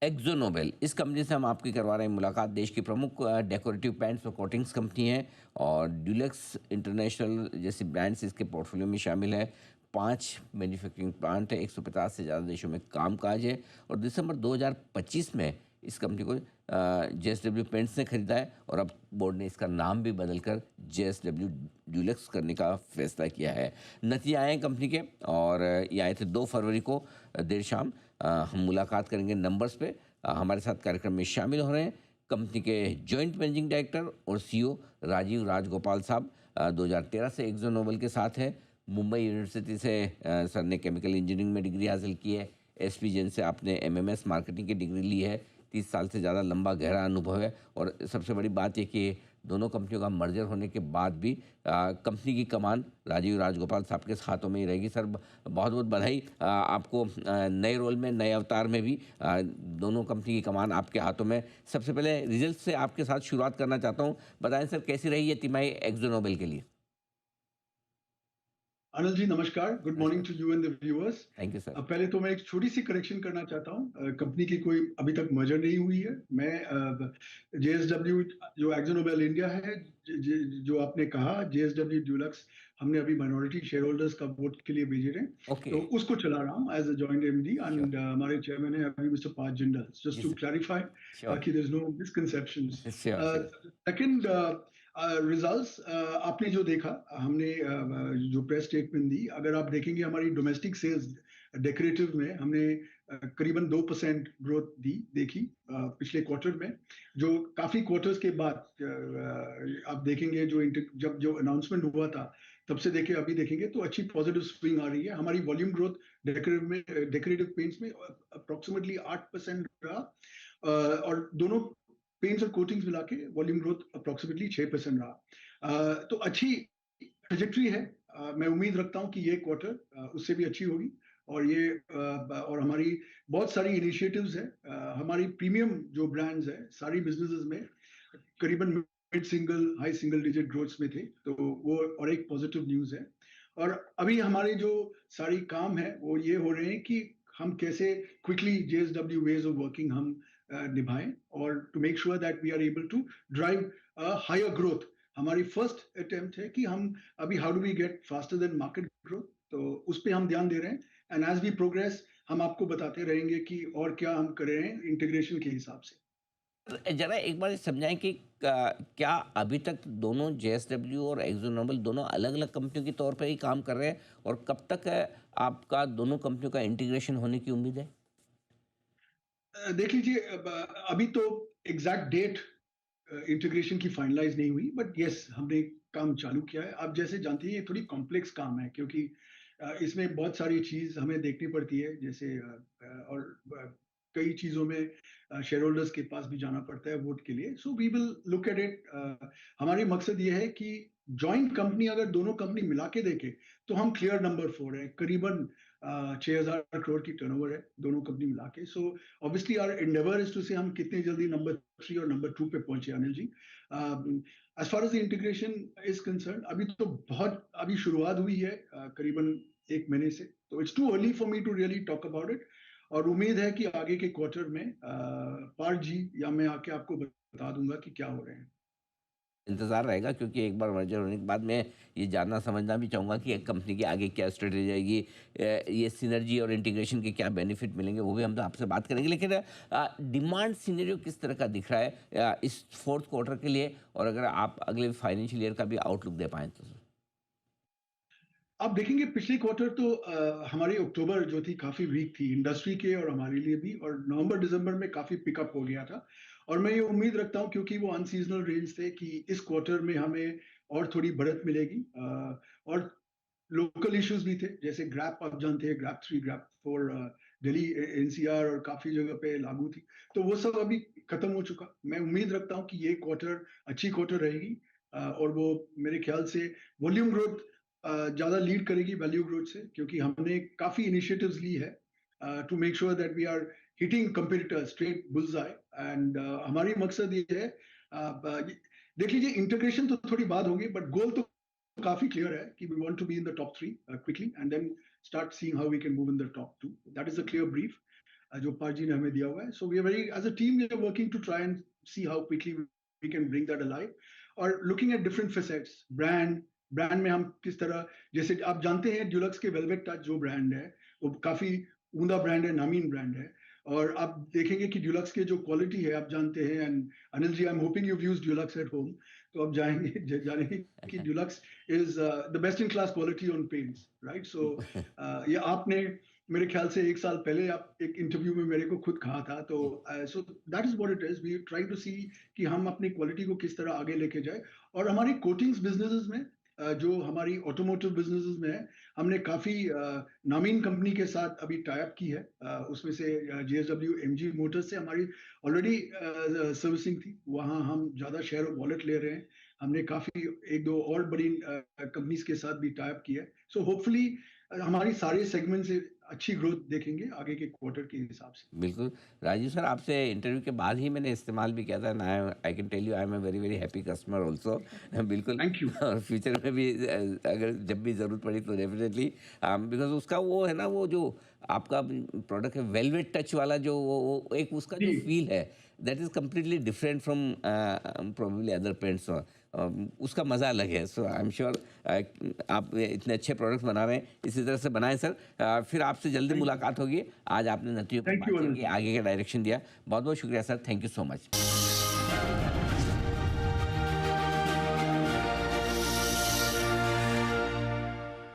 Exo Nobel, इस company से हम आपकी करवा रहे हैं मुलाकात। देश की प्रमुख डेकोरेटिव पेंट्स और कोटिंग्स कंपनी है और ड्यूलेक्स इंटरनेशनल जैसी ब्रांड्स इसके पोर्टफोलियो में शामिल है। 5 मैन्युफैक्चरिंग प्लांट है, 150 से ज़्यादा देशों में कामकाज है और दिसंबर 2025 में इस कंपनी को जेएसडब्ल्यू पेंट्स ने खरीदा है और अब बोर्ड ने इसका नाम भी बदलकर जेएसडब्ल्यू ड्यूलेक्स करने का फैसला किया है। नतीजे आए हैं कंपनी के और ये आए थे 2 फरवरी को देर शाम। हम मुलाकात करेंगे नंबर्स पे। हमारे साथ कार्यक्रम में शामिल हो रहे हैं कंपनी के जॉइंट मैनेजिंग डायरेक्टर और सीईओ राजीव राजगोपाल साहब। 2013 से एक्जो नोबेल के साथ है। मुंबई यूनिवर्सिटी से सर ने केमिकल इंजीनियरिंग में डिग्री हासिल की है। एसपी जैन से आपने एमएमएस मार्केटिंग की डिग्री ली है। 30 साल से ज़्यादा लंबा गहरा अनुभव है और सबसे बड़ी बात ये कि दोनों कंपनियों का मर्जर होने के बाद भी कंपनी की कमान राजीव राजगोपाल साहब के हाथों में ही रहेगी। सर बहुत बहुत बधाई आपको नए रोल में, नए अवतार में भी दोनों कंपनी की कमान आपके हाथों में। सबसे पहले रिजल्ट से आपके साथ शुरुआत करना चाहता हूँ। बताएं सर, कैसी रही ये तिमाही एक्जो नोबेल के लिए? अनिल जी नमस्कार, गुड मॉर्निंग नमस्कार। To you and the viewers. Thank you sir. पहले तो मैं एक छोटी सी करेक्शन करना चाहता हूँ। कंपनी की कोई अभी तक मर्जर नहीं हुई है। मैं जेएसडब्ल्यू जो एक्जो नोबेल इंडिया है, जो आपने कहा जेएसडब्ल्यू ड्यूलक्स, हमने अभी माइनॉरिटी शेयर होल्डर्स का वोट के लिए भेजे रहे, ओके। तो उसको चला रहा हूँ as a joint MD. Sure. And हमारे चेयरमैन है अभी mister Parth Jindal, ji just to sir. Clarify sure. कि there is no misconceptions. Sure sure. Second, results आपने जो देखा, हमने जो प्रेस स्टेटमेंट दी, अगर आप देखेंगे हमारी डोमेस्टिक सेल्स डेकोरेटिव में हमने करीबन 2% ग्रोथ देखी पिछले क्वार्टर में, जो काफी क्वार्टर्स के बाद आप देखेंगे जब जो अनाउंसमेंट हुआ था तब से देखे अभी देखेंगे तो अच्छी पॉजिटिव स्विंग आ रही है। हमारी वॉल्यूम ग्रोथ डेकोरेटिव पेंट्स में अप्रोक्सीमेटली 8% रहा, और दोनों पेंट्स और कोटिंग्स मिला के वॉल्यूम ग्रोथ अप्रोक्सीमेटली 6% रहा। तो अच्छी ट्रेजेक्ट्री है। मैं उम्मीद रखता हूं कि ये क्वार्टर उससे भी अच्छी होगी। और ये और हमारी बहुत सारी इनिशिएटिव्स है। हमारी प्रीमियम जो ब्रांड्स है सारी बिजनेसेस में करीबन mid single high single digit growths में थे, तो वो और एक पॉजिटिव न्यूज है। और अभी हमारे जो सारी काम है वो ये हो रहे हैं कि हम कैसे quickly JSW ways of working हम निभाएं, और to make sure that we are able to drive higher growth. हमारी फर्स्ट अटेम्प्ट है कि हम अभी how do we get faster than market growth, तो उस पर हम ध्यान दे रहे हैं। एंड एज वी प्रोग्रेस हम आपको बताते रहेंगे कि और क्या हम कर रहे हैं इंटीग्रेशन के हिसाब से। जरा एक बार समझाएं कि क्या अभी तक दोनों जेएसडब्ल्यू और एक्जो नोबेल दोनों अलग अलग कंपनियों के तौर पर ही काम कर रहे हैं और कब तक आपका दोनों कंपनियों का इंटीग्रेशन होने की उम्मीद है? देख लीजिए, अभी तो एग्जैक्ट डेट इंटीग्रेशन की फाइनलाइज नहीं हुई, बट यस हमने काम चालू किया है। आप जैसे जानते हैं ये थोड़ी कॉम्प्लेक्स काम है, क्योंकि इसमें बहुत सारी चीज हमें देखनी पड़ती है, जैसे और कई चीजों में शेयर होल्डर्स के पास भी जाना पड़ता है वोट के लिए। So we will look at it. हमारी मकसद ये है कि जॉइंट कंपनी अगर दोनों कंपनी मिला के देखे तो हम क्लियर नंबर 4 है, करीबन 6,000 करोड़ की टर्नओवर है दोनों कंपनी मिला के। So obviously our endeavour is to say हम कितने जल्दी नंबर 3 और नंबर 2 पे पहुंचे Anil ji. As far as the integration is concern, अभी तो बहुत अभी शुरुआत हुई है, करीबन 1 महीने से, तो it's too early for me to really talk about it. और उम्मीद है कि आगे के क्वार्टर में पार्थ जी या मैं आके आपको बता दूंगा कि क्या हो रहे हैं। इंतज़ार रहेगा क्योंकि एक बार मर्जर होने के बाद मैं ये जानना समझना भी चाहूँगा कि एक कंपनी की आगे क्या स्ट्रेटेजी रहेगी। ये सिनर्जी और इंटीग्रेशन के क्या बेनिफिट मिलेंगे वो भी हम तो आपसे बात करेंगे, लेकिन डिमांड सिनेरियो किस तरह का दिख रहा है इस फोर्थ क्वार्टर के लिए, और अगर आप अगले फाइनेंशियल ईयर का भी आउटलुक दे पाएँ तो? आप देखेंगे पिछले क्वार्टर तो हमारी अक्टूबर जो थी काफी वीक थी इंडस्ट्री के और हमारे लिए भी, और नवंबर दिसंबर में काफी पिकअप हो गया था। और मैं ये उम्मीद रखता हूँ क्योंकि वो अनसीजनल रेंज थे कि इस क्वार्टर में हमें और थोड़ी बढ़त मिलेगी। और लोकल इश्यूज भी थे, जैसे ग्रैप आप जानते हैं, ग्रैप 3 ग्रैप 4 दिल्ली एनसीआर और काफी जगह पे लागू थी, तो वो सब अभी खत्म हो चुका। मैं उम्मीद रखता हूँ कि ये क्वार्टर अच्छी क्वार्टर रहेगी। और वो मेरे ख्याल से वॉल्यूम ग्रोथ ज्यादा लीड करेगी वैल्यू ग्रोथ से, क्योंकि हमने काफी इनिशिएटिव्स ली है to make sure that we are hitting competitor straight bull's eye. And हमारी मकसद ये है, देख लीजिए इंटीग्रेशन तो थोड़ी बात होगी, बट गोल तो काफी क्लियर है कि we want to be in the top 3 quickly and then start seeing how we can move in the top 2। That is a clear brief. जो पाजी ने हमें दिया हुआ है. So we are very as a team we are working to try and see how quickly we can bring that alive. और looking at different facets, brand में हम किस तरह, जैसे आप जानते हैं ड्यूलक्स के वेलवेट टच जो ब्रांड है वो काफी उमदा ब्रांड है, नामीन ब्रांड है. और आप देखेंगे कि ड्यूलक्स के जो क्वालिटी है आप जानते हैं, and Anil ji I am hoping you use Dulux at home. तो आप जानेंगे कि Dulux is the best in class quality on paints, right. So ये आपने मेरे ख्याल से 1 साल पहले आप एक इंटरव्यू में मेरे को खुद कहा था. तो so that is what it is, we trying to see कि हम अपनी क्वालिटी को किस तरह आगे लेके जाए. और हमारी कोटिंग्स बिजनेसेस में जो हमारी ऑटोमोटिव बिजनेसेस में है, हमने काफी नामीन कंपनी के साथ अभी टाई अप की है. उसमें से JSW MG मोटर्स से हमारी ऑलरेडी सर्विसिंग थी, वहाँ हम ज्यादा शेयर ऑफ वॉलेट ले रहे हैं. हमने काफी एक दो और बड़ी कंपनीज के साथ भी टाई अप किया है. सो होपफुली हमारी सारे सेगमेंट से अच्छी ग्रोथ देखेंगे आगे के क्वार्टर के हिसाब से. बिल्कुल। राजीव सर, आपसे इंटरव्यू के बाद ही मैंने इस्तेमाल भी किया था ना, I can tell you I am a very very happy customer also. बिल्कुल. Thank you. और फ्यूचर में भी अगर जब भी ज़रूरत पड़ी तो डेफिनेटली, बिकॉज उसका वो है ना, वो जो आपका प्रोडक्ट है वेलवेट टच वाला, जो वो एक उसका जो जी. फील है, that is completely different from probably other paints. उसका मज़ा अलग है. सो आई एम श्योर आप इतने अच्छे प्रोडक्ट्स बना रहे हैं, इसी तरह से बनाएं सर. फिर आपसे जल्दी थैंक मुलाकात होगी. आज आपने नतियों पर यू बातचीत अनिल की, जी. आगे का डायरेक्शन दिया. बहुत बहुत शुक्रिया sir. Thank you so much.